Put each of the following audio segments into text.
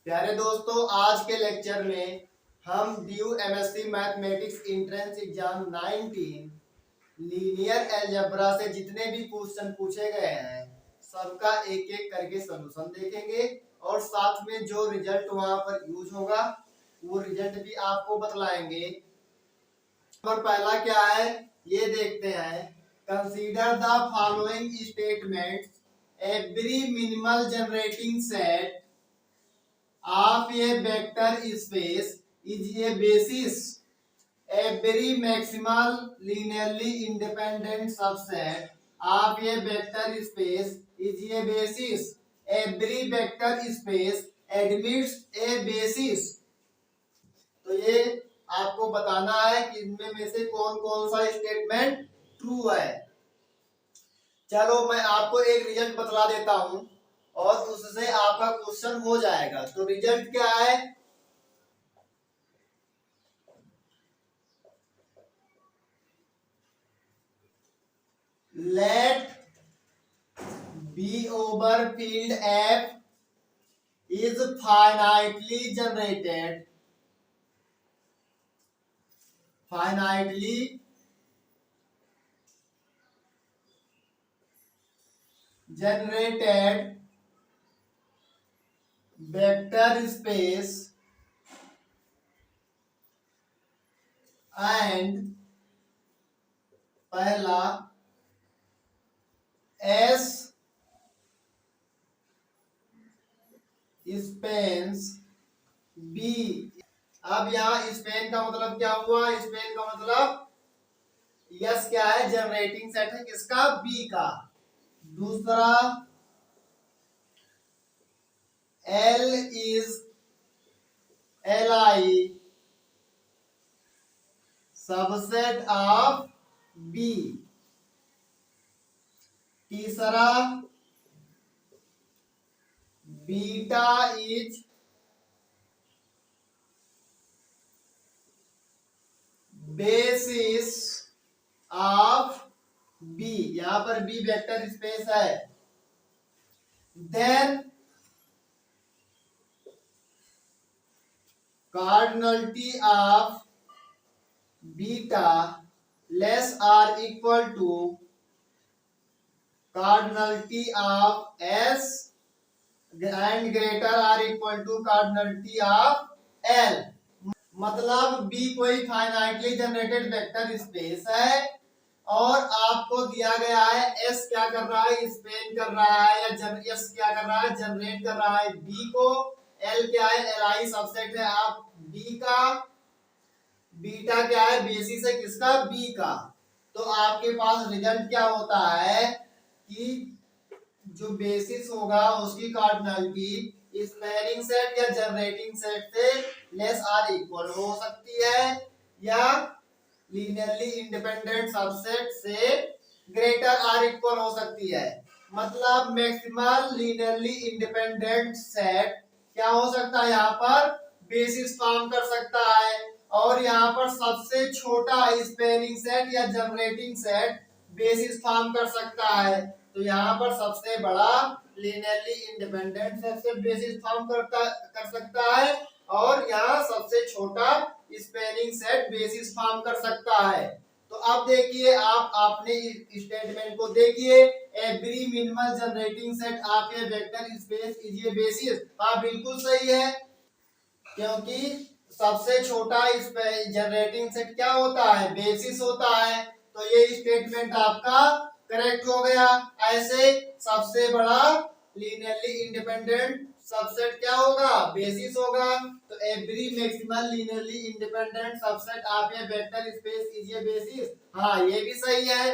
प्यारे दोस्तों, आज के लेक्चर में हम due MSc mathematics entrance exam 19 linear algebra से जितने भी क्वेश्चन पूछे गए हैं सबका एक एक करके सलूशन देखेंगे और साथ में जो रिजल्ट वहां पर यूज होगा वो रिजल्ट भी आपको बतलाएंगे। और पहला क्या है ये देखते हैं। Consider the following statements, every minimal generating set of a vector space is a basis. Every maximal linearly independent subset of a vector space is a basis. Every vector space admits a basis. तो ये आपको बताना है कि इनमें में से कौन कौन सा स्टेटमेंट ट्रू है। चलो मैं आपको एक रिजल्ट बतला देता हूं और उससे आपका क्वेश्चन हो जाएगा। तो रिजल्ट क्या है, let B over field F is finitely generated vector space and पहला S स्पेस B। अब यहाँ स्पेन का मतलब क्या हुआ, स्पेन का मतलब यस क्या है, जनरेटिंग सेट है किसका, बी का। दूसरा L is Li subset of B. तीसरा beta is basis of B, यहां पर बी वेक्टर स्पेस है। Then cardinality of beta less or equal to cardinality of S and greater or equal to cardinality of L. मतलब B कोई finitely generated vector space है और आपको दिया गया है एस क्या कर रहा है, स्पेन कर रहा है, या एस क्या कर रहा है, जनरेट कर रहा है बी को। एल क्या है, एल सबसेट है आप बी का। बीटा क्या है, बेसिस है किसका, बी का। तो आपके पास रिजल्ट क्या होता है कि जो बेसिस होगा उसकी कार्डिनलिटी स्पेनिंग सेट या जनरेटिंग सेट से लेस आर इक्वल हो सकती है या लीनियरली इंडिपेंडेंट सबसेट से ग्रेटर आर इक्वल हो सकती है। मतलब मैक्सिमल लीनियरली इंडिपेंडेंट सेट क्या हो सकता है, यहाँ पर बेसिस फॉर्म कर सकता है। और यहाँ पर सबसे छोटा स्पेनिंग सेट या जनरेटिंग सेट बेसिस फॉर्म कर सकता है। तो यहाँ पर सबसे बड़ा linearly independent subset basis form कर सकता है और यहाँ सबसे छोटा स्पेनिंग सेट बेसिस फॉर्म कर सकता है। तो अब देखिए, आप अपने स्टेटमेंट को देखिए, every minimal generating set of A vector space is a basis. हाँ बिल्कुल सही है, क्योंकि सबसे छोटा जनरेटिंग सेट क्या होता है, बेसिस होता है। तो ये स्टेटमेंट आपका करेक्ट हो गया। ऐसे सबसे बड़ा लीनियरली इंडिपेंडेंट सबसेट क्या होगा, बेसिस होगा। तो every maximal linearly independent subset of A vector space is a basis. हाँ ये भी सही है।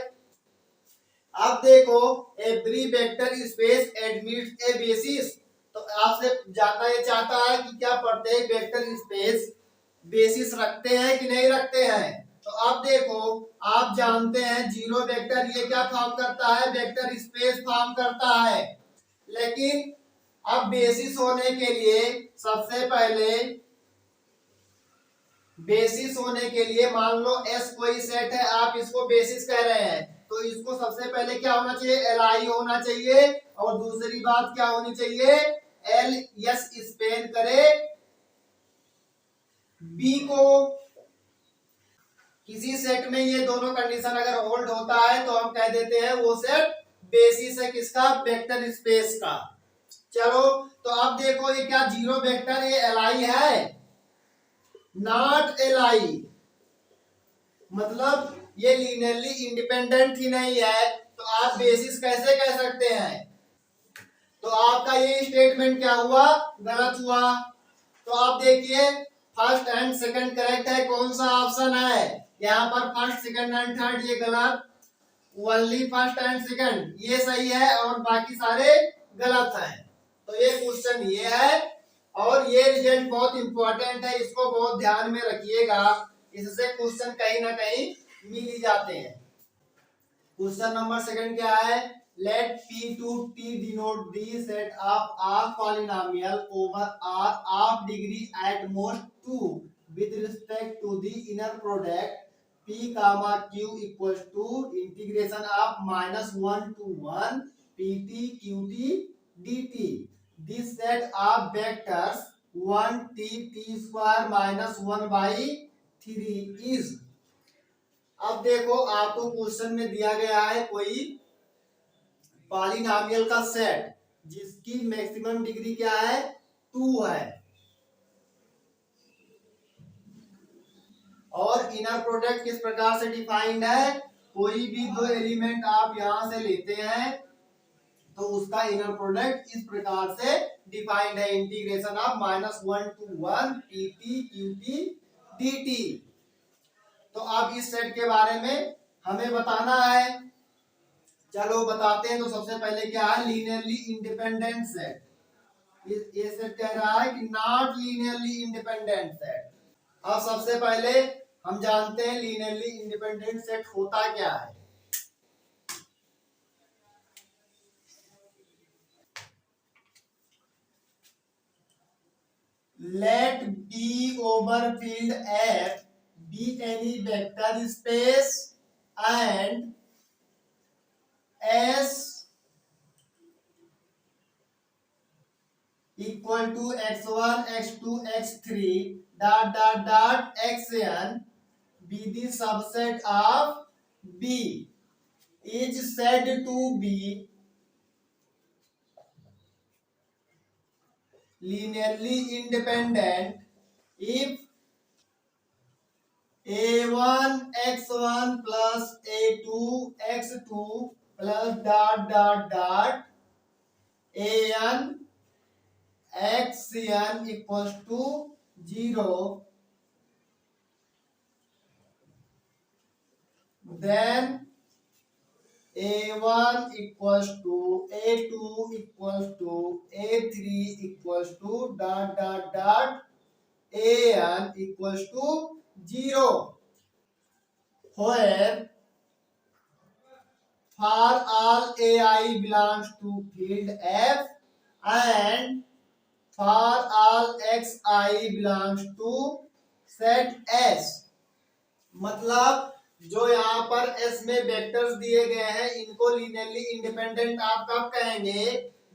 अब देखो, एवरी वेक्टर स्पेस एडमिट्स ए बेसिस। तो आपसे जानना ये चाहता है कि क्या प्रत्येक वेक्टर स्पेस बेसिस रखते हैं कि नहीं रखते हैं। तो अब देखो, आप जानते हैं जीरो वेक्टर ये क्या फॉर्म करता है, वेक्टर स्पेस फॉर्म करता है। लेकिन अब बेसिस होने के लिए सबसे पहले बेसिस होने के लिए मान लो एस कोई सेट है, आप इसको बेसिस कह रहे हैं, तो इसको सबसे पहले क्या होना चाहिए, एल आई होना चाहिए। और दूसरी बात क्या होनी चाहिए, एल यस स्पेन करे बी को। किसी सेट में ये दोनों कंडीशन अगर होल्ड होता है तो हम कह देते हैं वो सेट बेसिस है किसका, वेक्टर स्पेस का। चलो तो अब देखो ये क्या जीरो वेक्टर, ये एलआई है, नॉट एलआई, मतलब ये लीनियरली इंडिपेंडेंट ही नहीं है, तो आप बेसिस कैसे कह सकते हैं। तो आपका ये स्टेटमेंट क्या हुआ, गलत हुआ। तो आप देखिए फर्स्ट एंड सेकंड करेक्ट है, कौन सा ऑप्शन है यहाँ पर, फर्स्ट सेकंड एंड थर्ड ये गलत, ओनली फर्स्ट एंड सेकंड ये सही है और बाकी सारे गलत हैं। तो ये क्वेश्चन ये है और ये रिजल्ट बहुत इंपॉर्टेंट है, इसको बहुत ध्यान में रखिएगा, इससे क्वेश्चन कहीं ना कहीं मिल ही जाते हैं। क्वेश्चन नंबर सेकंड क्या है, let P to T denote the set of all polynomial over R of degree at most 2 with respect to the inner product P comma Q equals to integration of -1 to 1 PT QT dt. This set of vectors 1 T T square minus 1 by 3 is। अब देखो आपको question में दिया गया है कोई polynomial का set जिसकी मैक्सिमम डिग्री क्या है, 2 है, और इनर प्रोडक्ट किस प्रकार से डिफाइंड है, कोई भी दो एलिमेंट आप यहां से लेते हैं तो उसका इनर प्रोडक्ट इस प्रकार से डिफाइंड है, integration of -1 to 1 pt qt dt। तो अब इस सेट के बारे में हमें बताना है, चलो बताते हैं। तो सबसे पहले क्या है, लीनियरली इंडिपेंडेंट सेट। ये सेट कह रहा है कि नॉट लीनियरली इंडिपेंडेंट सेट। अब सबसे पहले हम जानते हैं लीनियरली इंडिपेंडेंट सेट होता क्या है। Let V over field F be any vector space and S equal to x1 x2 x3 dot dot dot xn be the subset of B is said to be linearly independent if a1 x1 plus a2 x2 plus dot dot dot an xn equals to 0, then a1 equals to a2 equals to a3 equals to dot dot dot an equals to 0, where for all ai belongs to field F and for all xi belongs to set S। मतलब जो यहाँ पर S में vectors दिए गए हैं इनको linearly independent आप कब कहेंगे,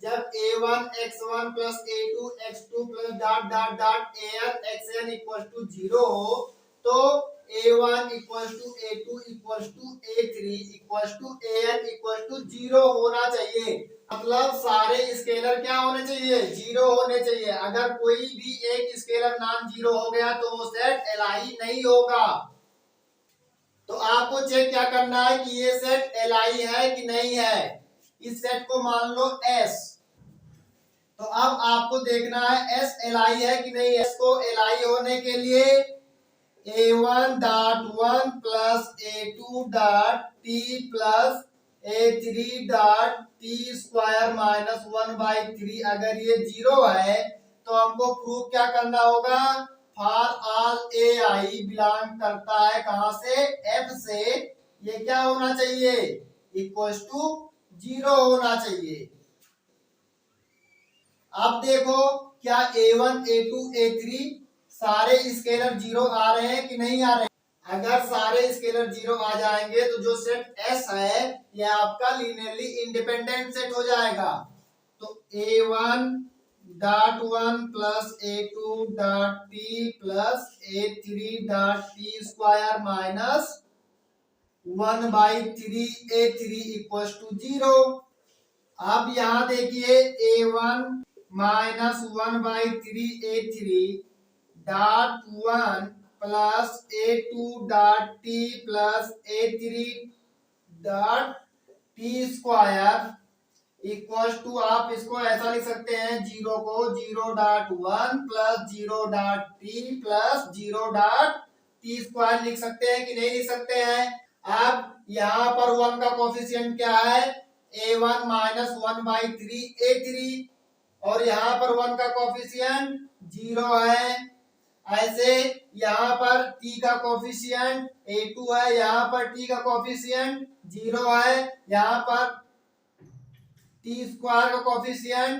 जब a1 x1 plus a2 x2 plus dot dot dot an xn equal to 0 हो, तो a1 equal to a2 equal to a3 equal to an equal to 0 होना चाहिए। मतलब सारे स्केलर क्या होने चाहिए, 0 होने चाहिए। अगर कोई भी एक स्केलर नॉन 0 हो गया तो वो सेट एलआई नहीं होगा। तो आपको चेक क्या करना है कि ये सेट एलआई है कि नहीं है। इस सेट को मान लो S, तो अब आपको देखना है S एलआई है कि नहीं। S को एलआई होने के लिए a1 dot 1 plus a2 dot t plus a3 dot t square minus 1 by 3 अगर ये 0 है तो हमको प्रूव क्या करना होगा, फॉर ऑल ai बिलोंग करता है कहां से, F से, ये क्या होना चाहिए, इक्वल टू 0 होना चाहिए। अब देखो क्या a1 a2 a3 सारे स्केलर 0 आ रहे हैं कि नहीं आ रहे हैं। अगर सारे स्केलर 0 आ जाएंगे तो जो सेट S है ये आपका लीनियरली इंडिपेंडेंट सेट हो जाएगा। तो a1 dot one plus A2 dot t plus A3 dot t square minus 1/3 A3 equal to 0। अब यहां देखिए A1 minus 1/3 A3 dot one plus A2 dot t plus A3 dot t square equal to, आप इसको ऐसा लिख सकते हैं, zero को 0.1 plus 0.t plus 0.t square लिख सकते हैं कि नहीं लिख सकते हैं। अब यहाँ पर 1 का कोफिशिएंट क्या है, A1 माइनस 1/3 A3, और यहाँ पर 1 का कोफिशिएंट 0 है। ऐसे यहाँ पर t का कोफिशिएंट A2 है, यहाँ पर t का कोफिशिएंट 0 है, यहाँ पर t स्क्वायर का कोफिशिएंट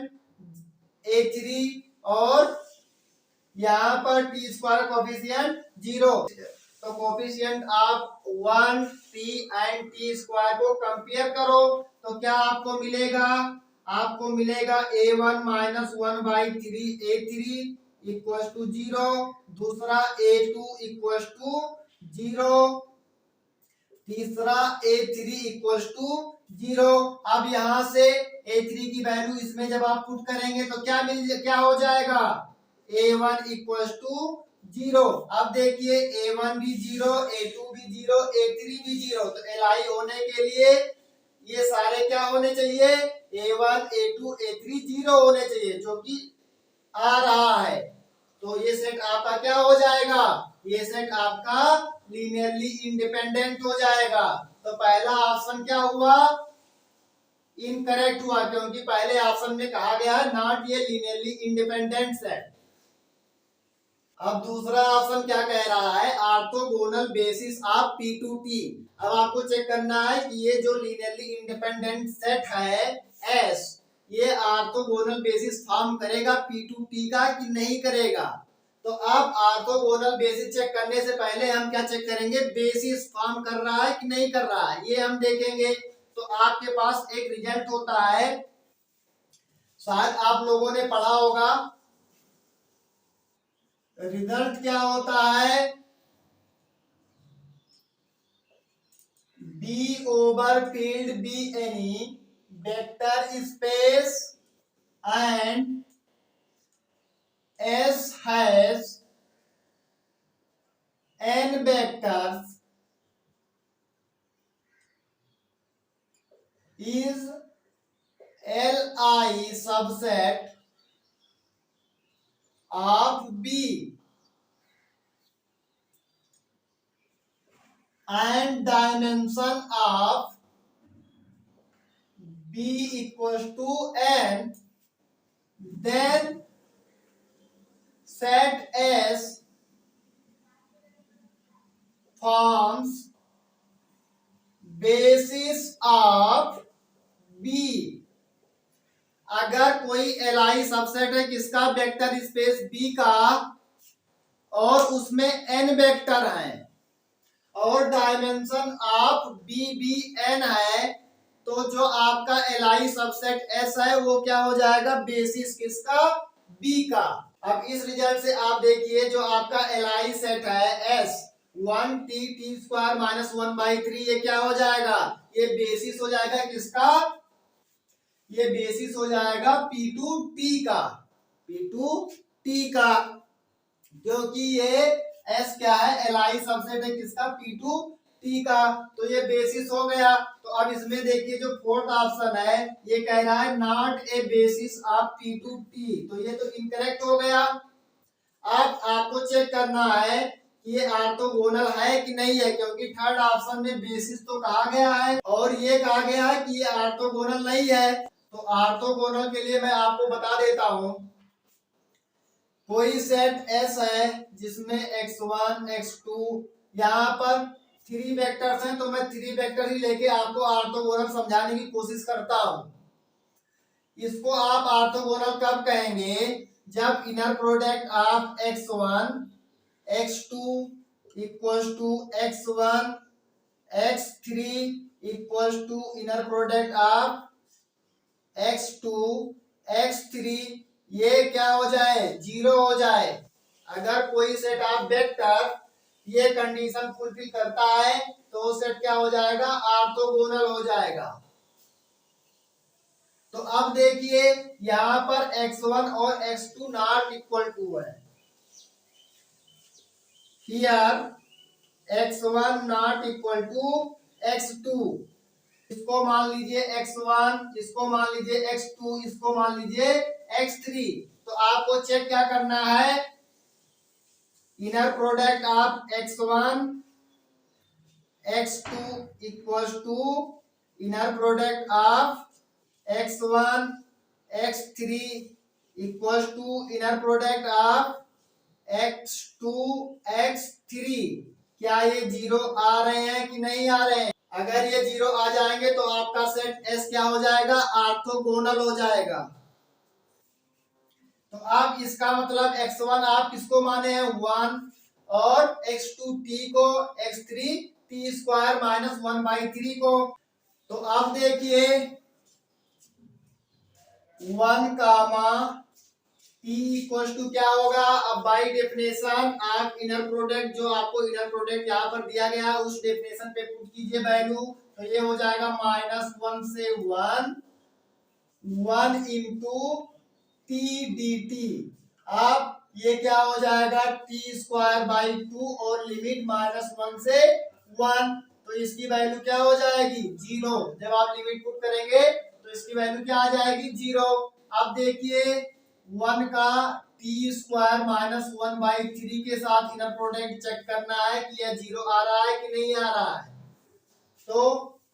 A3 और यहाँ पर t स्क्वायर का कोफिशिएंट 0। तो कोफिशिएंट आप 1 t एंड t स्क्वायर को कंपेयर करो तो क्या आपको मिलेगा, आपको मिलेगा A1 minus 1/3 A3 equal to 0, दूसरा A2 इक्वल टू 0, तीसरा A3 इक्वल टू 0। अब यहां से A3 की वैल्यू इसमें जब आप पुट करेंगे तो क्या हो जाएगा, A1 इक्वल टू 0। अब देखिए A1 भी 0, A2 भी 0, A3 भी 0, तो LI होने के लिए ये सारे क्या होने चाहिए, A1 A2 A3 0 होने चाहिए, जो कि आ रहा है। तो ये सेट आपका क्या हो जाएगा, ये सेट आपका लीनियरली इंडिपेंडेंट हो जाएगा। तो पहला ऑप्शन क्या हुआ, इनकरेक्ट हुआ, क्योंकि पहले ऑप्शन में कहा गया है नॉट ये लीनियरली इंडिपेंडेंट सेट। अब दूसरा ऑप्शन क्या कह रहा है, ऑर्थोगोनल बेसिस ऑफ P2T। अब आपको चेक करना है कि ये जो लीनियरली इंडिपेंडेंट सेट है S, ये ऑर्थोगोनल बेसिस फॉर्म करेगा P2T का कि नहीं करेगा। तो अब ऑर्थोगोनल बेसिस चेक करने से पहले हम क्या चेक करेंगे, बेसिस फॉर्म कर रहा है कि नहीं कर रहा है, ये हम देखेंगे। तो आपके पास एक रिजल्ट होता है, शायद आप लोगों ने पढ़ा होगा, रिजल्ट क्या होता है, B over field B any vector space and S has n vectors is Li subset of B and dimension of B equals to n, then set S forms basis of B। अगर कोई Li subset है किसका, vector space B का, और उसमें n vector हैं और dimension of B भी n है, तो जो आपका Li सबसेट S है वो क्या हो जाएगा, बेसिस किसका, B का। अब इस रिजल्ट से आप देखिए जो आपका Li सेट है S 1t t square minus 1/3, ये क्या हो जाएगा, ये बेसिस हो जाएगा किसका, ये बेसिस हो जाएगा P2T का, P2T का, क्योंकि ये S क्या है, Li सबसेट है किसका, P2T का, तो ये बेसिस हो गया। तो अब इसमें देखिए जो फोर्थ ऑप्शन है ये कह रहा है not a basis of P2T, तो ये तो इनकरेक्ट हो गया। अब आपको चेक करना है कि ये ऑर्थोगोनल है कि नहीं है, क्योंकि थर्ड ऑप्शन में बेसिस तो कहा गया है और ये कहा गया है कि ये ऑर्थोगोनल नहीं है। तो ऑर्थोगोनल के लिए मैं आपको बता देता हूं, कोई सेट S है जिसमें x1 x2, यहाँ पर 3 वेक्टर्स हैं, तो मैं 3 वेक्टर ही लेके आपको ऑर्थोगोनल समझाने की कोशिश करता हूं। इसको आप ऑर्थोगोनल कब कहेंगे, जब inner product of x1 x2 equals to x1 x3 equals to inner product of x2 x3 ये क्या हो जाए, जीरो हो जाए। अगर कोई सेट ऑफ वेक्टर ये कंडीशन फुलफिल करता है तो वो सेट क्या हो जाएगा, ऑर्थोगोनल हो जाएगा। तो अब देखिए यहां पर x1 और x2 नॉट इक्वल टू है। Here x1 not equal to x2। इसको मान लीजिए x1, इसको मान लीजिए x2, इसको मान लीजिए x3। तो आपको चेक क्या करना है, inner product of x1 x2 equals to inner product of x1 x3 equals to inner product of x2 x3। क्या ये जीरो आ रहे हैं कि नहीं आ रहे हैं? अगर ये जीरो आ जाएंगे तो आपका सेट S क्या हो जाएगा, ऑर्थोगोनल हो जाएगा। तो आप इसका मतलब x1 आप किसको माने हैं, 1, और x2 t को, x3 t स्क्वायर माइनस 1/3 को। तो आप देखिए 1 कामा t इक्वल टू क्या होगा, अब बाय डेफिनेशन आप इनर प्रोडक्ट, जो आपको इनर प्रोडक्ट यहाँ पर दिया गया है उस डेफिनेशन पे पुट कीजिए वैल्यू। तो ये हो जाएगा -1 से 1 इंटू टी डी टी। अब ये क्या हो जाएगा, टी स्क्वायर बाई 2 और लिमिट -1 से 1। तो इसकी वैल्यू क्या हो जाएगी, जीरो। जब आप लिमिट पुट करेंगे तो इसकी वैल्यू क्या आ जाएगी, जीरो। अब देखिए 1 का टी स्क्वायर -1/3 के साथ इनर प्रोडक्ट चेक करना है कि यह जीरो आ रहा है कि नहीं आ रहा है। तो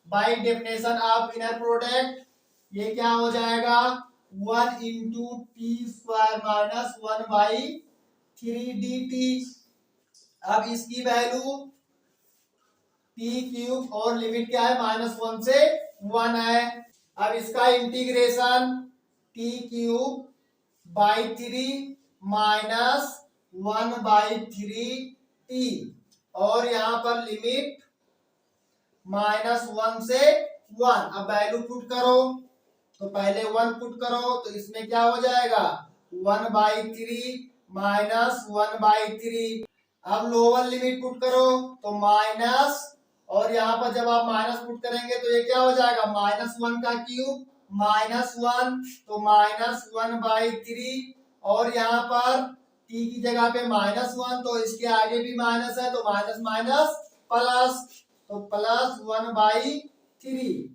by definition of inner product ये क्या हो जाएगा, 1 into t square minus 1/3 dt। अब इसकी वैल्यू टी क्यूब और लिमिट क्या है, -1 से 1 है। अब इसका integration T cube by 3 minus 1/3 T, और यहां पर लिमिट -1 से 1। अब वैल्यू पुट करो, तो पहले 1 पुट करो तो इसमें क्या हो जाएगा, 1/3 माइनस 1/3। अब लोअर लिमिट पुट करो तो माइनस, और यहाँ पर जब आप माइनस पुट करेंगे तो ये क्या हो जाएगा, -1 का क्यूब -1, तो -1/3। और यहाँ पर t की जगह पे -1, तो इसके आगे भी माइनस है तो माइनस माइनस प्लस, तो +1/3।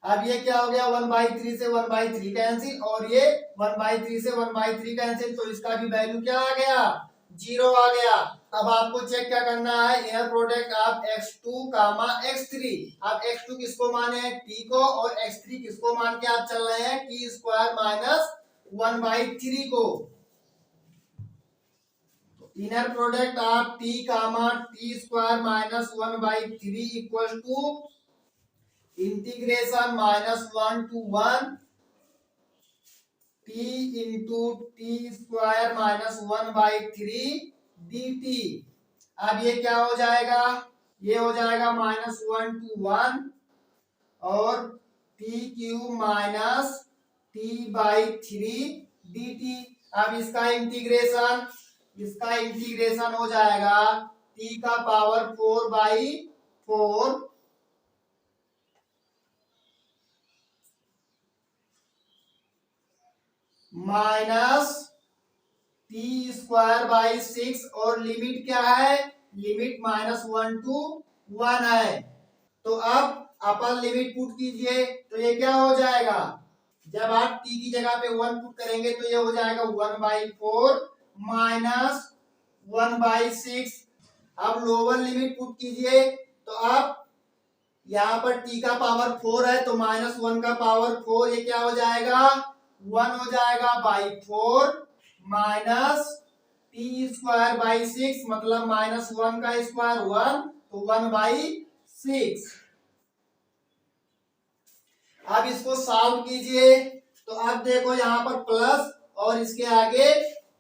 अब ये क्या हो गया, 1/3 से 1/3 कैंसिल, और ये 1/3 से 1/3 कैंसिल, तो इसका भी वैल्यू क्या आ गया, जीरो आ गया। अब आपको चेक क्या करना है, inner product of x2 comma x3। अब x2 किसको माने हैं, t को, और x3 किसको मान के आप चल रहे हैं, t स्क्वायर माइनस 1/3 को। Inner product of t comma t square minus 1/3 equal to integration -1 to 1 t into t square minus 1/3 dt। अब ये क्या हो जाएगा, ये हो जाएगा -1 to 1 और t cube minus t/3 dt। अब इसका इंटीग्रेशन हो जाएगा t का power 4/4 minus T square by 6, और लिमिट क्या है, लिमिट -1 to 1 है। तो अब अपर लिमिट पुट कीजिए तो ये क्या हो जाएगा, जब आप t की जगह पे 1 पुट करेंगे तो ये हो जाएगा 1/4 माइनस 1/6। अब लोअर लिमिट पुट कीजिए तो आप यहाँ पर t का पावर 4 है तो -1 का पावर 4, ये क्या हो जाएगा, 1 हो जाएगा by 4 minus T square by 6, मतलब -1 का स्क्वायर 1, तो 1/6। अब इसको सॉल्व कीजिए तो अब देखो यहाँ पर प्लस और इसके आगे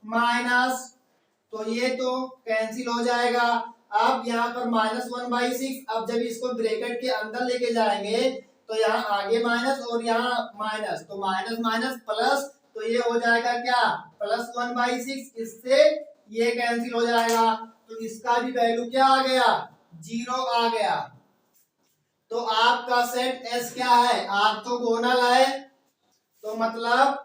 माइनस, तो ये तो कैंसिल हो जाएगा। अब यहाँ पर -1/6, अब जब इसको ब्रैकेट के अंदर लेके जाएंगे तो यहाँ आगे माइनस और यहाँ माइनस, तो माइनस माइनस प्लस, तो ये हो जाएगा क्या, +1/6, इससे ये कैंसिल हो जाएगा, तो इसका भी वैल्यू क्या आ गया, 0 आ गया। तो आपका सेट एस क्या है, ऑर्थोगोनल है। तो मतलब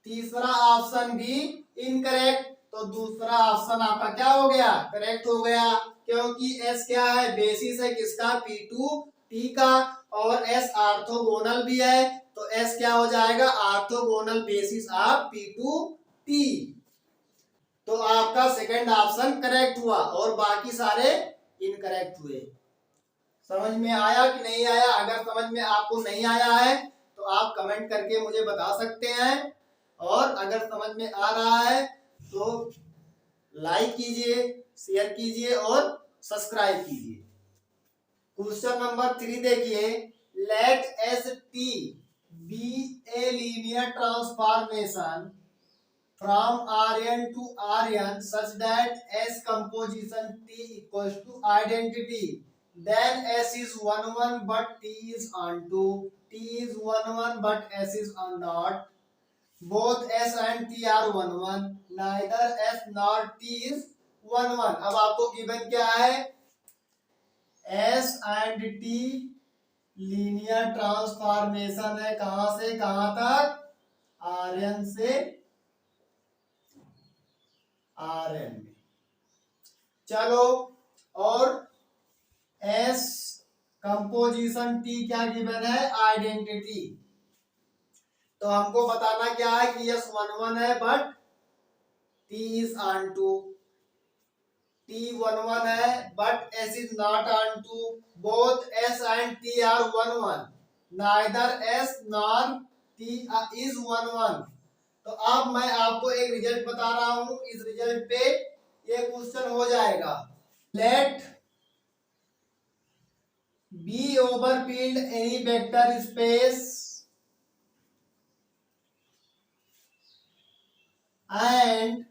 तीसरा ऑप्शन भी इनकरेक्ट, तो दूसरा ऑप्शन आपका क्या हो गया, करेक्ट हो गया, क्योंकि एस क्या है, बेसिस है किसका, P2T का, और एस ऑर्थोगोनल भी है, तो एस क्या हो जाएगा, ऑर्थोगोनल बेसिस ऑफ P2T। तो आपका सेकंड ऑप्शन करेक्ट हुआ और बाकी सारे इनकरेक्ट हुए। समझ में आया कि नहीं आया? अगर समझ में आपको नहीं आया है तो आप कमेंट करके मुझे बता सकते हैं, और अगर समझ में आ रहा है तो लाइक कीजिए, शेयर कीजिए और सब्सक्राइब कीजिए। क्वेश्चन नंबर 3 देखिए, let S T be a linear transformation from Rn to Rn such that S composition T equals to identity, then S is 1 1 but T is onto, T is 1 1 but S is on not, both S and T are 1 1, neither S nor T is 1 1। अब आपको given क्या है, S and T linear transformation है, कहां से कहां तक, Rn से Rn में। चलो, और एस कंपोजिशन टी क्या गिवन है, आइडेंटिटी। तो हमको बताना क्या है कि यस 1 1 है but T is onto, T 1 1 है but S is not onto, both S and T are 1 1, neither S nor T is 1 1। तो अब मैं आपको एक रिजल्ट बता रहा हूं, इस रिजल्ट पे ये क्वेश्चन हो जाएगा। Let V overfilled any vector space and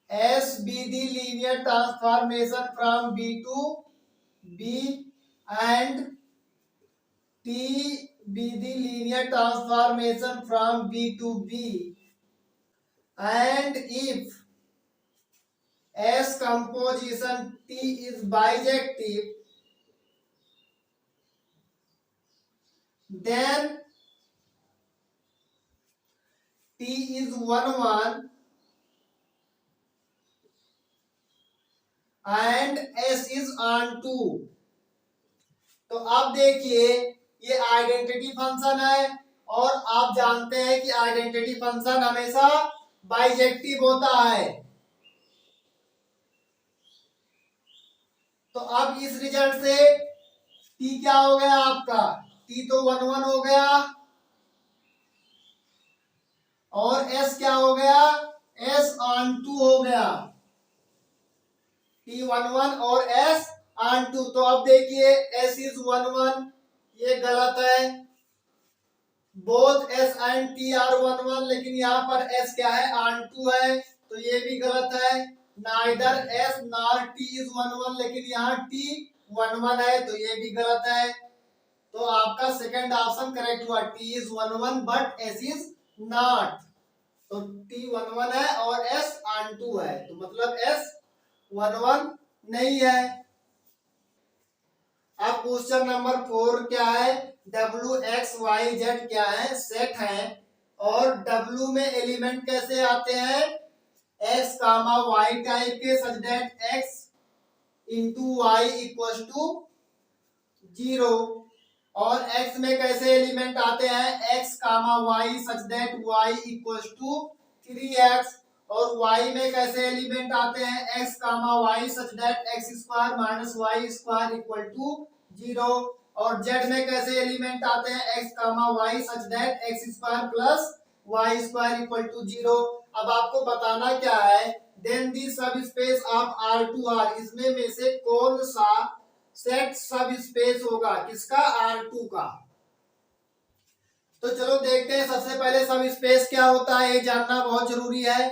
S be the linear transformation from B to B and T be the linear transformation from B to B, and if S composition T is bijective, then T is 1 1 and S is on 2। तो अब देखिए, ये identity function है और आप जानते हैं कि आइडेंटिटी फंक्शन हमेशा बाइजेक्टिव होता है। तो अब इस रिजल्ट से टी क्या हो गया आपका, टी तो 1 1 हो गया, और एस क्या हो गया, एस ऑन 2 हो गया, टी 1 1 और एस ऑन 2। तो अब देखिए एस इज 1 1, ये गलत है, both S and T are 1 1, लेकिन यहाँ पर एस क्या है, ऑन 2 है, तो ये भी गलत है। Neither S nor T is 1 1, लेकिन यहाँ टी 1 1 है, तो ये भी गलत है। तो आपका सेकंड ऑप्शन करेक्ट हुआ, T is 1 1 but S is not. तो टी 1 1 है और एस ऑन 2 है, तो मतलब एस 1 1 नहीं है। अब क्वेश्चन नंबर 4 क्या है, W X Y Z क्या है, सेट है, और W में एलिमेंट कैसे आते हैं, X कामा Y टाइप के, such that X into y equal to 0, और X में कैसे एलिमेंट आते हैं, X comma Y such that Y equal to 3X, और Y में कैसे एलिमेंट आते हैं, X comma Y such that X square minus Y square equal to 0, और Z में कैसे एलिमेंट आते हैं, X comma Y such that X square plus Y square equal to 0। अब आपको बताना क्या है, देन दी सब स्पेस ऑफ R2R, इसमें में से कौन सा सेट सब स्पेस होगा, किसका, R2 का। तो चलो देखते हैं, सबसे पहले सब स्पेस क्या होता है ये जानना बहुत जरूरी है।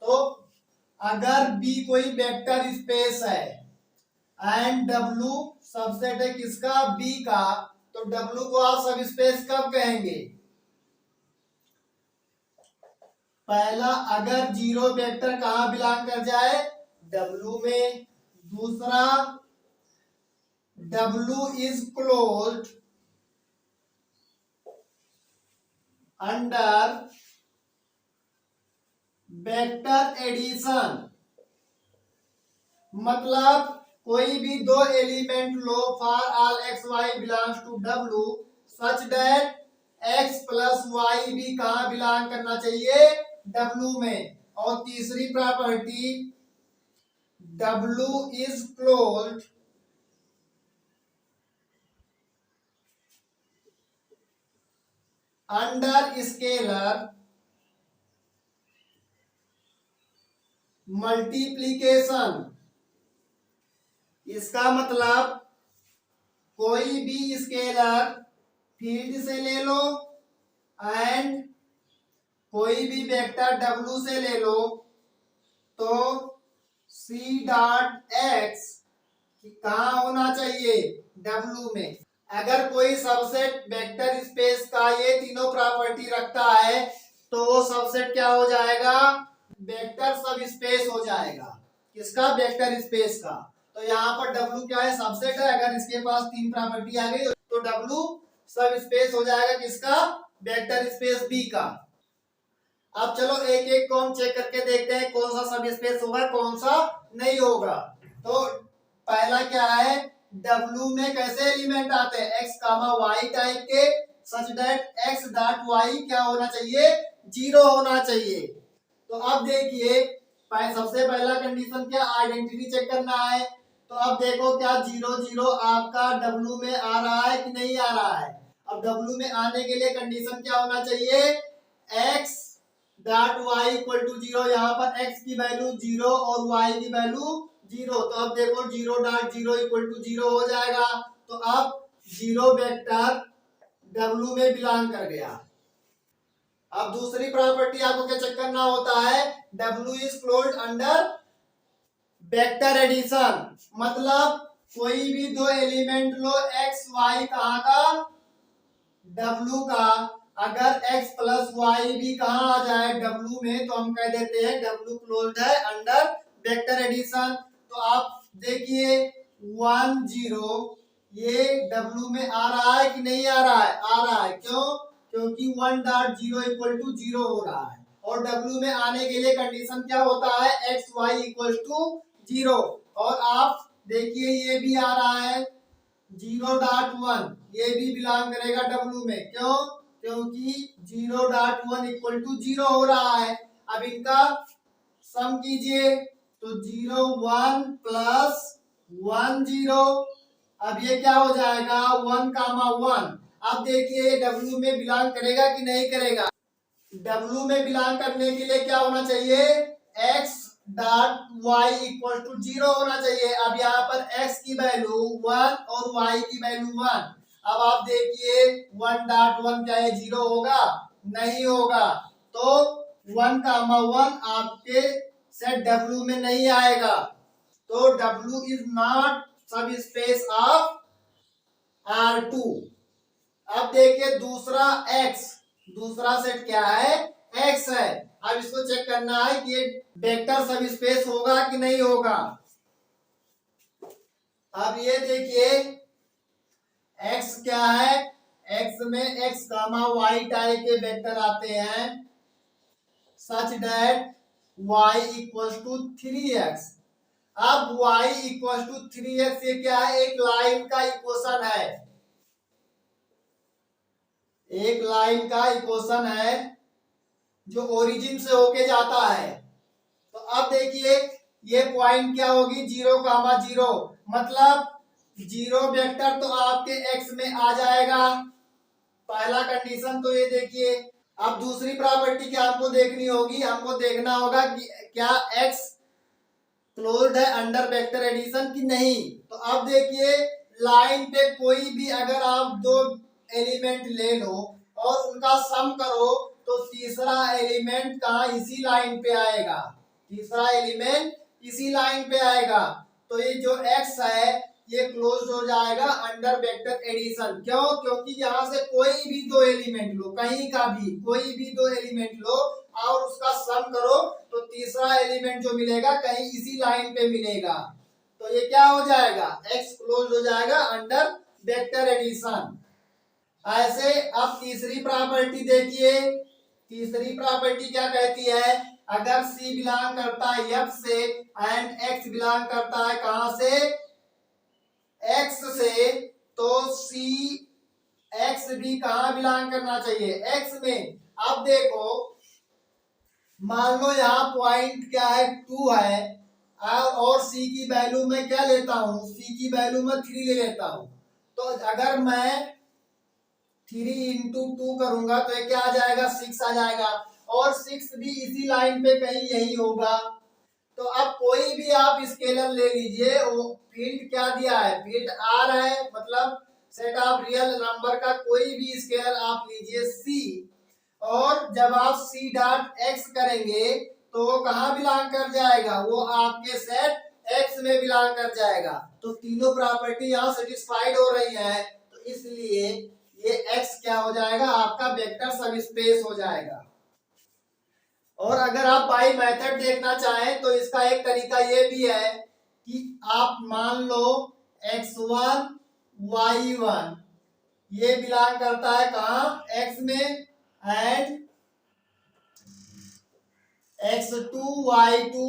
तो अगर B कोई वेक्टर स्पेस है एंड W सबसेट है किसका, B का, तो W को आप सब स्पेस कब कहेंगे, पहला, अगर जीरो वेक्टर कहाँ बिलोंग कर जाए, W में। दूसरा, W is closed under vector addition, मतलब कोई भी दो एलिमेंट लो for all x y belongs to W such that x plus y भी कहाँ बिलोंग करना चाहिए, W में। और तीसरी property, W is closed under scalar multiplication. इसका मतलब कोई भी स्केलर फील्ड से ले लो एंड कोई भी वेक्टर W से ले लो, तो C डॉट एक्स कहाँ होना चाहिए, W में। अगर कोई सबसेट वेक्टर स्पेस का ये तीनों प्रॉपर्टी रखता है तो वो सबसेट क्या हो जाएगा, वेक्टर सब स्पेस हो जाएगा। किसका, वेक्टर स्पेस का। तो यहाँ पर W क्या है, सबसेट है। अगर इसके पास तीन प्रॉपर्टी आ गई तो W सब स्पेस हो जाएगा किसका, वेक्टर स्पेस B का। अब चलो एक एक को हम चेक करके देखते हैं कौन सा सब स्पेस होगा कौन सा नहीं होगा। तो पहला क्या है, W में कैसे एलिमेंट आते हैं, x कामा वाई टाइप के, such that x dot y क्या होना चाहिए, 0 होना चाहिए। तो अब देखिए सबसे पहला कंडीशन क्या, आइडेंटिटी चेक करना है। तो अब देखो क्या 0 0 आपका W में आ रहा है कि नहीं आ रहा है। अब W में आने के लिए कंडीशन क्या होना चाहिए, x dot y equal to 0। यहाँ पर x की वैल्यू 0 और y की वैल्यू 0। तो अब देखो 0 डॉट 0 इक्वल टू 0 हो जाएगा। तो अब 0 वेक्टर W में बिलोंग कर गया। अब दूसरी प्रॉपर्टी आपको क्या चेक करना होता है, W is closed under vector addition, मतलब कोई भी दो एलिमेंट लो x y कहाँ का, W का, अगर x प्लस वाई भी कहाँ आ जाए W में तो हम कह देते हैं W क्लोज्ड है अंडर वेक्टर एडिशन। तो आप देखिए 1 0 ये W में आ रहा है कि नहीं आ रहा है, आ रहा है। क्यों, क्योंकि 1 डॉट 0 इक्वल टू 0 हो रहा है। और W में आने के लिए कंडीशन क्या होता है, एक्स वाई इक्वल टू 0। और आप देखिए ये भी आ रहा है 0.1, ये भी बिलोंग करेगा W में। क्यों, क्योंकि 0.1 इक्वल टू 0 हो रहा है। अब इनका सम कीजिए तो 0 1 प्लस 1 0, अब ये क्या हो जाएगा 1 कामा 1। अब देखिए W में बिलोंग करेगा कि नहीं करेगा, W में बिलोंग करने के लिए क्या होना चाहिए, x dot y equal to 0 होना चाहिए। अब यहाँ पर x की वैल्यू 1 और y की वैल्यू 1। अब आप देखिए 1 डॉट 1 क्या है 0 होगा, नहीं होगा। तो 1 कामा 1 आपके सेट W में नहीं आएगा। तो W इज नॉट सब स्पेस ऑफ R2। अब देखिए दूसरा x, दूसरा सेट क्या है, x है। अब इसको चेक करना है कि ये वेक्टर सब स्पेस होगा कि नहीं होगा। अब ये देखिए x क्या है, x में x कामा y टाइप के वेक्टर आते हैं such that y equals to 3x। अब y इक्वल्स टू 3x ये क्या है, एक लाइन का इक्वेशन है, एक लाइन का इक्वेशन है जो ओरिजिन से होके जाता है। तो अब देखिए ये पॉइंट क्या होगी 0 कामा 0, मतलब 0 वेक्टर तो आपके x में आ जाएगा, पहला कंडीशन तो ये देखिए। अब दूसरी प्रॉपर्टी क्या हमको देखनी होगी, हमको देखना होगा कि क्या x क्लोज्ड है अंडर वेक्टर एडिशन कि नहीं। तो अब देखिए लाइन पे कोई भी अगर आप दो एलिमेंट ले लो और उनका सम करो तो तीसरा एलिमेंट कहाँ, इसी लाइन पे आएगा, तीसरा एलिमेंट इसी लाइन पे आएगा। तो ये जो x है ये क्लोज हो जाएगा अंडर वेक्टर एडिशन। क्यों, क्योंकि यहाँ से कोई भी दो एलिमेंट लो, कहीं का भी कोई भी दो एलिमेंट लो, और उसका सम करो तो तीसरा एलिमेंट जो मिलेगा कहीं इसी लाइन पे मिलेगा, तो ये क्या हो जाएगा, x क्लोज हो जाएगा अंडर वेक्टर एडिशन। ऐसे अब तीसरी प्रॉपर्टी देखिए, तीसरी प्रॉपर्टी क्या कहती है, अगर C बिलोंग करता है F से एंड X बिलोंग करता है कहां से, X से, तो C X भी कहां बिलोंग करना चाहिए, X में। अब देखो मान लो यहाँ पॉइंट क्या है 2 है और C की वैल्यू में क्या लेता हूं, C की वैल्यू में 3 ले लेता हूं, तो अगर मैं 3 इंटू 2 करूंगा तो ये क्या आ जाएगा, 6 आ जाएगा, और 6 भी इसी लाइन पे कहीं यही होगा। तो अब कोई भी आप स्केलर ले लीजिए, वो फील्ड क्या दिया है, फील्ड आर है, मतलब सेट ऑफ रियल नंबर का कोई भी स्केलर आप लीजिए सी, और जब आप सी डॉट एक्स करेंगे तो वो कहाँ बिलोंग कर जाएगा, वो आपके सेट एक्स में बिलोंग कर जाएगा। तो तीनों प्रॉपर्टी यहाँ सेटिस्फाइड हो रही है, तो इसलिए ये एक्स क्या हो जाएगा, आपका वेक्टर सब स्पेस हो जाएगा। और अगर आप बाई मेथड देखना चाहें तो इसका एक तरीका ये भी है कि आप मान लो x1 y1 ये बिलोंग करता है कहाँ, x में, एंड x2 y2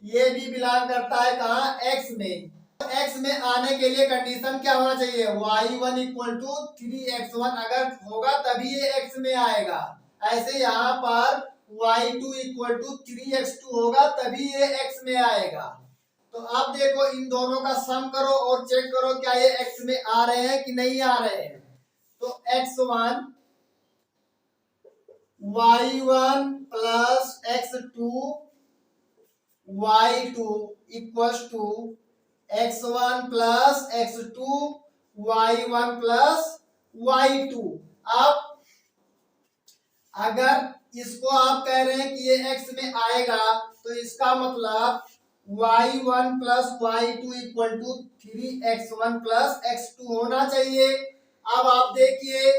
ये भी बिलोंग करता है कहाँ, x में। x में आने के लिए कंडीशन क्या होना चाहिए, y1 इक्वल टू 3x1 अगर होगा तभी ये x में आएगा। ऐसे यहाँ पर y2 इक्वल टू 3x2 होगा तभी ये x में आएगा। तो आप देखो इन दोनों का सम करो और चेक करो क्या ये x में आ रहे हैं कि नहीं आ रहे हैं। तो x1 y1 plus x2 y2 equals to x1 plus x2 y1 plus y2। अब अगर इसको आप कह रहे हैं कि ये x में आएगा तो इसका मतलब y1 plus y2 equal to 3x1 plus x2 होना चाहिए। अब आप देखिए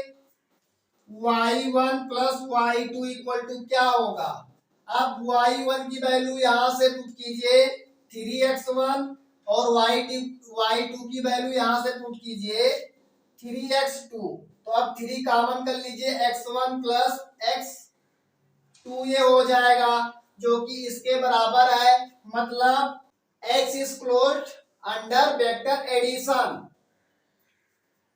y1 plus y2 equal to क्या होगा, अब y1 की वैल्यू यहां से पुट कीजिए 3x1 और y2 की वैल्यू यहां से पुट कीजिए 3x2, तो अब 3 कॉमन कर लीजिए, x1 प्लस x2 ये हो जाएगा जो कि इसके बराबर है, मतलब x is closed under vector addition,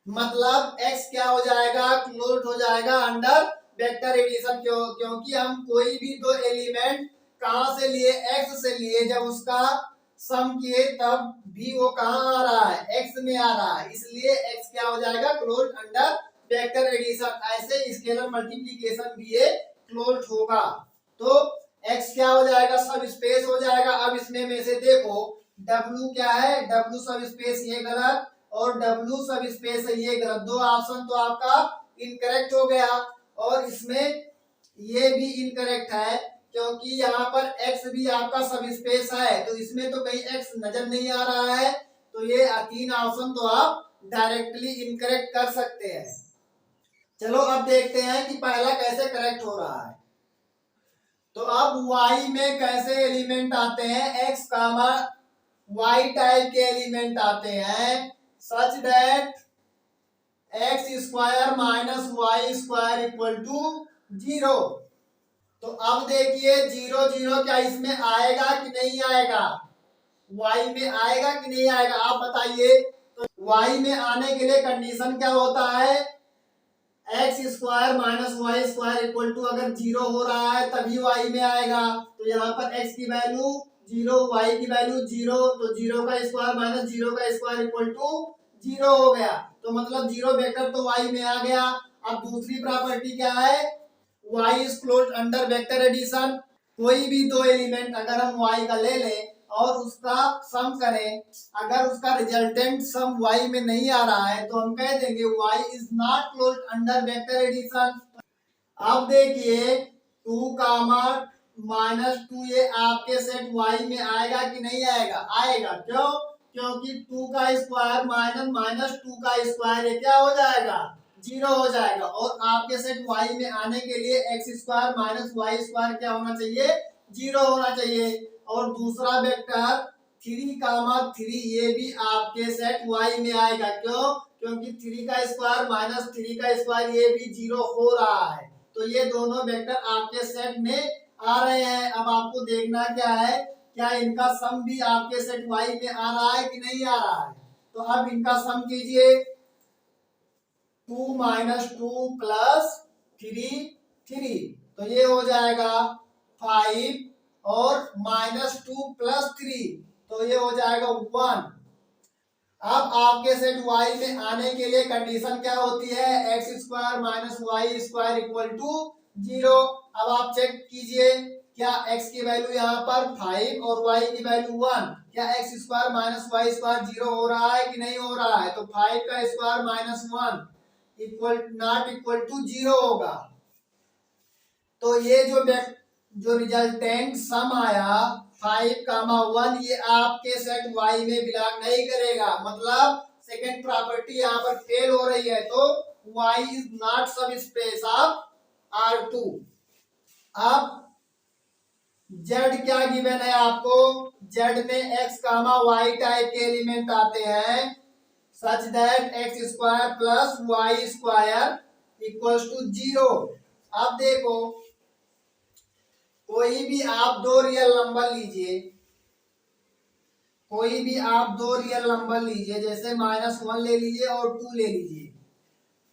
मतलब x क्या हो जाएगा, क्लोज्ड हो जाएगा अंडर वेक्टर एडिशन। क्योंकि हम कोई भी दो एलिमेंट कहां से लिए, x से लिए, जब उसका सम किए तब भी वो कहां आ रहा है, x में आ रहा है, इसलिए x क्या हो जाएगा, क्लोज्ड अंडर वेक्टर एडिशन। ऐसे स्केलर मल्टीप्लिकेशन भी ये क्लोज्ड होगा, तो x क्या हो जाएगा, सब स्पेस हो जाएगा। अब इसमें में से देखो w क्या है, w सब स्पेस ये गलत और w सब स्पेस है ये गलत, दो ऑप्शन तो आपका इनकरेक्ट हो गया, और इसमें ये भी इनकरेक्ट है क्योंकि यहाँ पर x भी आपका सब स्पेस है, तो इसमें तो कहीं x नजर नहीं आ रहा है, तो ये तीन ऑप्शन तो आप डायरेक्टली इनकरेक्ट कर सकते हैं। चलो अब देखते हैं कि पहला कैसे करेक्ट हो रहा है। तो अब y में कैसे एलिमेंट आते हैं, x कामा y टाइप के एलिमेंट आते हैं such that x square minus y square equal to 0। तो अब देखिए 0 0 क्या इसमें आएगा कि नहीं आएगा, y में आएगा कि नहीं आएगा, आप बताइए। तो y में आने के लिए कंडीशन क्या होता है, x square minus y square equal to अगर 0 हो रहा है तभी y में आएगा। तो यहाँ पर x की वैल्यू 0, y की वैल्यू 0, तो 0 का स्क्वायर माइनस 0 का स्क्वायर इक्वल टू 0 हो गया, तो मतलब 0 वेक्टर तो y में आ गया। अब दूसरी प्रॉपर्टी क्या है, y is closed under vector addition. कोई भी दो एलिमेंट अगर हम y का ले लें और उसका सम करें, अगर उसका रिजल्टेंट सम y में नहीं आ रहा है तो हम कह देंगे y is not closed under vector addition. अब देखिए 2 कामा -2 ये आपके सेट y में आएगा कि नहीं आएगा, आएगा, क्यों, क्योंकि 2 का स्क्वायर माइनस -2 का स्क्वायर ये क्या हो जाएगा, जीरो हो जाएगा। और आपके सेट वाई में आने के लिए x square minus y square क्या होना चाहिए, जीरो होना चाहिए। और दूसरा वेक्टर 3, 3 ये भी आपके सेट वाई में आएगा। क्यों, क्योंकि 3 का स्क्वायर माइनस 3 का स्क्वायर ये भी जीरो हो रहा है। तो ये दोनों वेक्टर आपके सेट में आ रहे हैं। अब आपको देखना क्या है, क्या इनका सम भी आपके सेट वाई में आ रहा है कि नहीं आ रहा है। तो अब इनका सम कीजिए, 2 माइनस 2 प्लस 3, तो ये हो जाएगा 5 और माइनस 2 प्लस 3 तो ये हो जाएगा 1। अब आपके सेट y में आने के लिए कंडीशन क्या होती है, x square minus y square equal to 0। अब आप चेक कीजिए, क्या x की वैल्यू यहाँ पर 5 और y की वैल्यू 1, क्या x square minus y square 0 हो रहा है कि नहीं हो रहा है। तो 5 का square minus 1 equal not equal to 0 होगा। तो ये जो रिजल्टेंट सम आया 5, 1 ये आपके सेट y में बिलोंग नहीं करेगा। मतलब सेकंड प्रॉपर्टी यहाँ पर फेल हो रही है। तो y इज नॉट सब स्पेस ऑफ R2। अब z क्या गिवन है आपको, z में x, y टाइप के एलिमेंट आते हैं such that x square plus y square equals to 0। अब देखो, कोई भी आप दो रियल नंबर लीजिए, कोई भी आप दो रियल नंबर लीजिए, जैसे -1 ले लीजिए और 2 ले लीजिए,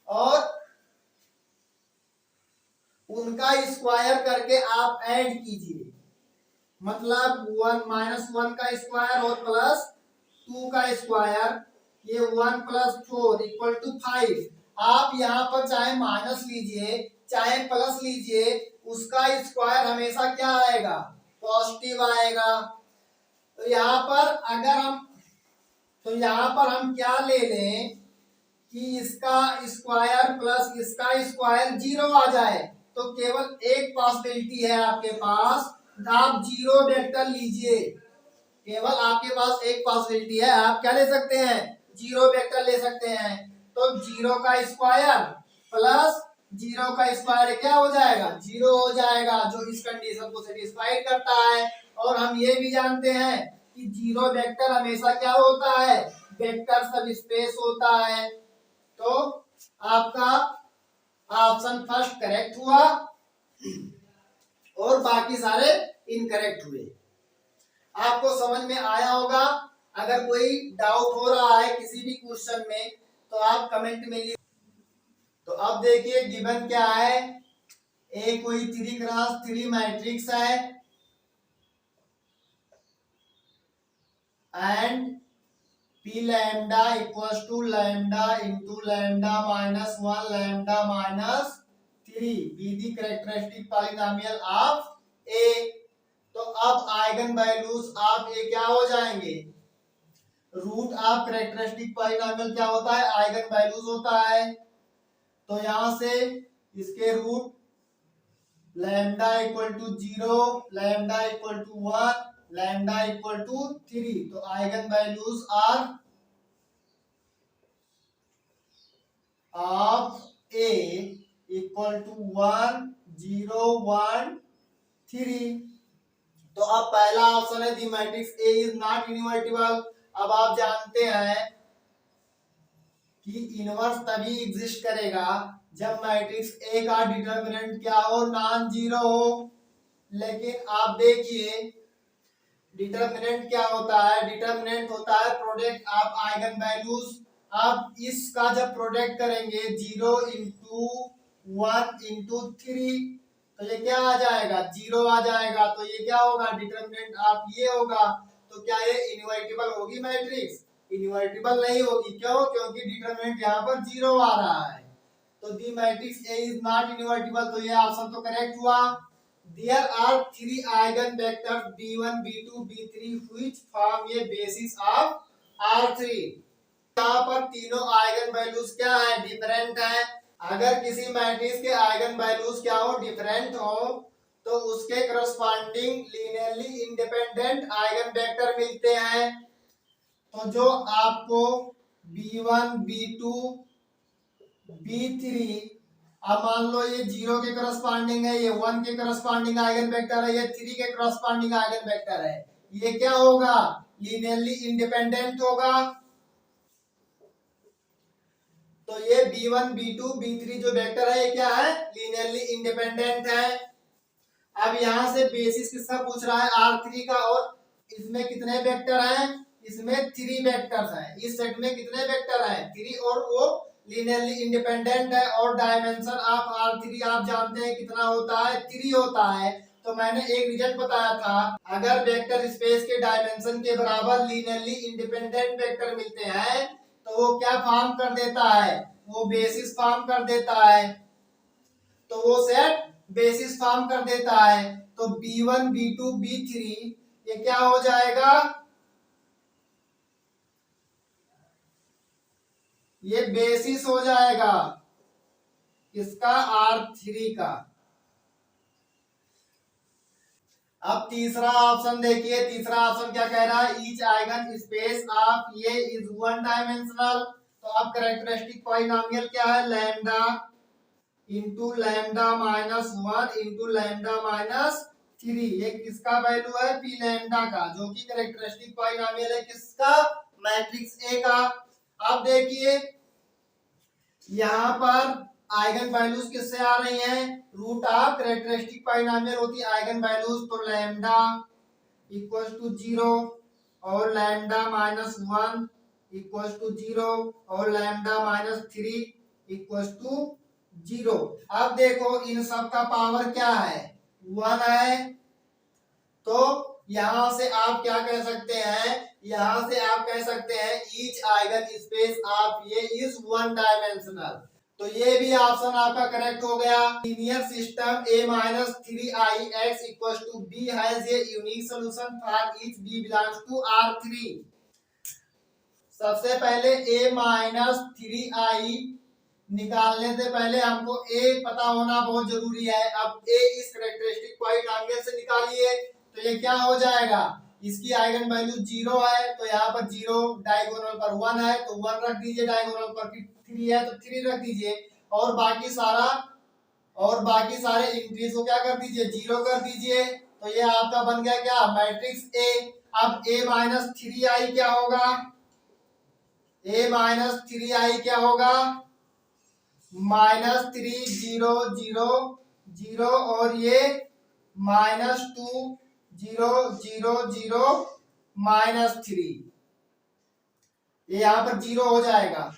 और उनका स्क्वायर करके आप ऐड कीजिए। मतलब 1 का स्क्वायर और प्लस 2 का स्क्वायर, ये 1 प्लस 4 इक्वल टू 5। आप यहाँ पर चाहे माइनस लीजिए चाहे प्लस लीजिए, उसका स्क्वायर हमेशा क्या आएगा, पॉजिटिव आएगा। तो यहाँ पर हम क्या ले लें कि इसका स्क्वायर प्लस इसका स्क्वायर 0 आ जाए। तो केवल एक पॉसिबिलिटी है आपके पास, आप जीरो वेक्टर लीजिए। केवल आपके पास एक पॉसिबिलिटी है, आप क्या ले सकते हैं, जीरो वेक्टर ले सकते हैं। तो 0 का स्क्वायर प्लस 0 का स्क्वायर क्या हो जाएगा, 0 हो जाएगा, जो इस कंडीशन को सेटिस्फाई करता है। और हम ये भी जानते हैं कि जीरो वेक्टर हमेशा क्या होता है, वेक्टर सब स्पेस होता है। तो आपका ऑप्शन फर्स्ट करेक्ट हुआ और बाकी सारे इनकरेक्ट हुए। आपको समझ में आया होगा। अगर कोई डाउट हो रहा है किसी भी क्वेश्चन में तो आप कमेंट में लिख। तो अब देखिए गिवन क्या है, ए कोई 3x3 मैट्रिक्स है and P lambda equals to lambda into lambda minus 1 lambda minus 3 be the characteristic polynomial of A. तो अब आइगन वैल्यूज ऑफ ए क्या हो जाएंगे, रूट ऑफ कैरेक्टरिस्टिक पॉलिनोमियल क्या होता है, आइगन वैल्यूज होता है। तो यहां से इसके root lambda equal to 0, lambda equal to 1, lambda equal to 3। तो eigen values are of A equal to 1, 0, 1, 3। तो अब पहला ऑप्शन है the matrix A is not invertible. अब आप जानते हैं कि इनवर्स तभी एग्जिस्ट करेगा जब मैट्रिक्स ए का डिटरमिनेंट क्या हो, नॉन जीरो हो। लेकिन आप देखिए डिटरमिनेंट क्या होता है, डिटरमिनेंट होता है प्रोडक्ट ऑफ आइगन वैल्यूज। आप इसका जब प्रोडक्ट करेंगे 0 इंटू 1 इंटू 3 तो ये क्या आ जाएगा, 0 आ जाएगा। तो ये क्या होगा, डिटरमिनेंट ऑफ ये होगा। तो क्या ये इनवर्टिबल होगी मैट्रिक्स, इनवर्टिबल नहीं होगी। क्यों, क्योंकि डिटरमिनेंट यहाँ पर 0 आ रहा है। तो दी matrix A is not invertible. तो ये ऑप्शन तो करेक्ट हुआ। There are 3 eigen vectors b1, b2, b3 which form a basis of R3। यहाँ पर तीनों आइगन वैल्यूज क्या है, डिफरेंट है। अगर किसी मैट्रिक्स के आइगन वैल्यूज क्या हो, डिफरेंट हो, तो उसके corresponding linearly independent eigen vector मिलते हैं। तो जो आपको b1, b2, B3। अब मान लो ये 0 के करस्पॉन्डिंग है, ये 1 के करस्पॉन्डिंग आइगन वेक्टर है, ये 3 के करस्पॉन्डिंग आइगन वेक्टर है। ये क्या होगा? लीनियरली इंडिपेंडेंट होगा। तो ये B1 B2 B3 जो वेक्टर है ये क्या है? लीनियरली इंडिपेंडेंट है। अब यहां से बेसिस किसका पूछ रहा है? R3 का। और इसमें कितने वेक्टर हैं? इसमें 3 वेक्टर्स हैं। इस सेट में कितने वेक्टर हैं? 3। और वो लीनियरली इंडिपेंडेंट है। और डायमेंशन ऑफ R3 आप जानते हैं कितना होता है? 3 होता है। तो मैंने एक रिजल्ट बताया था, अगर वेक्टर स्पेस के डायमेंशन के बराबर लीनियरली इंडिपेंडेंट वेक्टर मिलते हैं तो वो क्या फॉर्म कर देता है? वो बेसिस फॉर्म कर देता है। तो वो सेट बेसिस फॉर्म कर देता है। तो B1 B2 B3 ये क्या हो जाएगा? ये बेसिस हो जाएगा इसका R3 का। अब तीसरा ऑप्शन देखिए, तीसरा ऑप्शन क्या कह रहा है? ईच आइगन स्पेस ऑफ ये इज वन डायमेंशनल। तो अब कैरेक्टरिस्टिक पॉलिनोमियल क्या है? Lambda into lambda minus 1 into lambda minus 3। ये किसका वैल्यू है? पी लैम्डा का, जो कि कैरेक्टरिस्टिक पॉलिनोमियल है किसका? मैट्रिक्स ए का। अब देखिए यहाँ पर आइगन वैल्यूज किससे आ रही हैं? रूट ऑफ कैरेक्टरिस्टिक पॉलिनोमियल होती है आइगन वैल्यूज। तो लैम्डा इक्वल्स टू 0 और लैम्डा माइनस 1 इक्वल्स टू 0 और लैम्डा माइनस 3 इक्वल्स टू 0। अब देखो इन सब का पावर क्या है? 1 है। तो यहां से आप क्या कह सकते हैं? यहां से आप कह सकते हैं ईच आइगन स्पेस ऑफ ये इज वन डायमेंशनल। तो ये भी ऑप्शन आपका करेक्ट हो गया। Linear system a minus 3ix equals to b has a unique solution for each b belongs to R3। सबसे पहले a माइनस 3i निकालने से पहले हमको a पता होना बहुत जरूरी है। अब a इस कैरेक्टरिस्टिक पॉलिनोमियल से निकालिए तो ये क्या हो जाएगा? इसकी आइगन वैल्यू 0 है तो यहाँ पर 0, डायगोनल पर 1 है तो 1 रख दीजिए, डायगोनल पर 3 है तो 3 रख दीजिए। और बाकी सारे इंट्रीज को क्या कर दीजिए? 0 कर दीजिए। तो ये आपका बन गया क्या? Matrix A. अब a माइनस 3i क्या होगा? a माइनस 3i क्या होगा? -3 0 0 0 और ये -2 0 0 0 -3। ये यहां पर 0 हो जाएगा।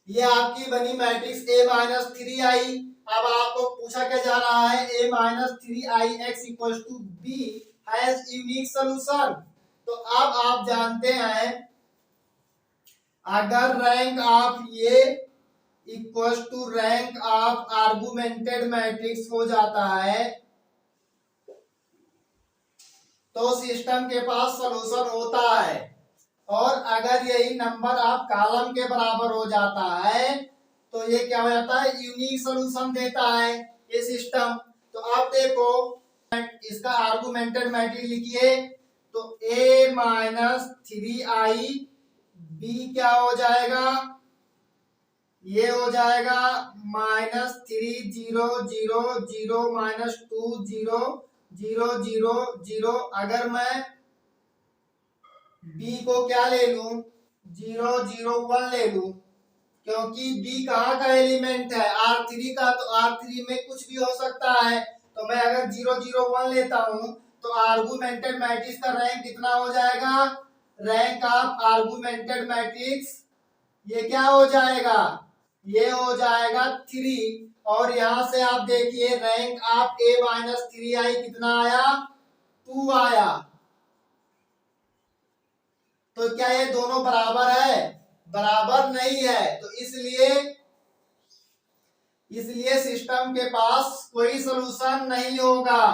ये आपकी बनी मैट्रिक्स a माइनस 3i। अब आपको पूछा क्या जा रहा है? a minus 3ix equal to b has unique solution. तो अब आप जानते हैं अगर रैंक ऑफ ये equals to rank of augmented matrix हो जाता है तो सिस्टम के पास सॉल्यूशन होता है। और अगर यही नंबर ऑफ कॉलम के बराबर हो जाता है तो ये क्या हो जाता है? यूनिक सॉल्यूशन देता है ये सिस्टम। तो आप देखो इसका आर्गुमेंटेड मैट्रिक्स लिखिए तो a माइनस 3i b क्या हो जाएगा? ये हो जाएगा -3 0 0 0 -2 0 0 0 0। अगर मैं b को क्या ले लूं? 0 0 1 ले लूं, क्योंकि b कहाँ का एलिमेंट है? R3 का। तो R3 में कुछ भी हो सकता है। तो मैं अगर 0 0 1 लेता हूं तो आर्गुमेंटेड मैट्रिक्स का रैंक कितना हो जाएगा? रैंक ऑफ आर्गुमेंटेड मैट्रिक्स ये क्या हो जाएगा? ये हो जाएगा 3। और यहां से आप देखिए rank of a minus 3i कितना आया? 2 आया। तो क्या ये दोनों बराबर है? बराबर नहीं है। तो इसलिए सिस्टम के पास कोई सॉल्यूशन नहीं होगा।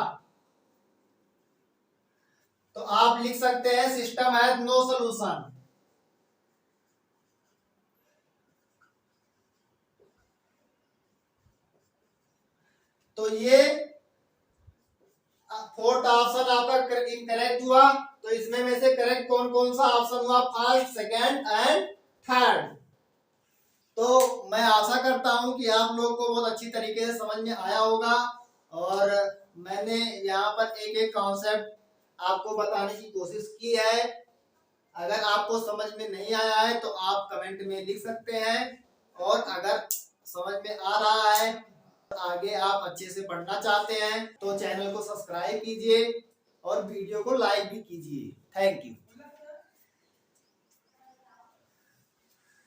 तो आप लिख सकते हैं सिस्टम हैज नो सॉल्यूशन। तो ये फोर्थ ऑप्शन आपका इनकरेक्ट हुआ। तो इसमें में से करेक्ट कौन कौन सा ऑप्शन हुआ? First, second and third. तो मैं आशा करता हूं कि आप लोग को बहुत अच्छी तरीके से समझ में आया होगा और मैंने यहाँ पर एक एक कॉन्सेप्ट आपको बताने की कोशिश की है। अगर आपको समझ में नहीं आया है तो आप कमेंट में लिख सकते हैं और अगर समझ में आ रहा है आगे आप अच्छे से पढ़ना चाहते हैं तो चैनल को सब्सक्राइब कीजिए और वीडियो को लाइक भी कीजिए। Thank you.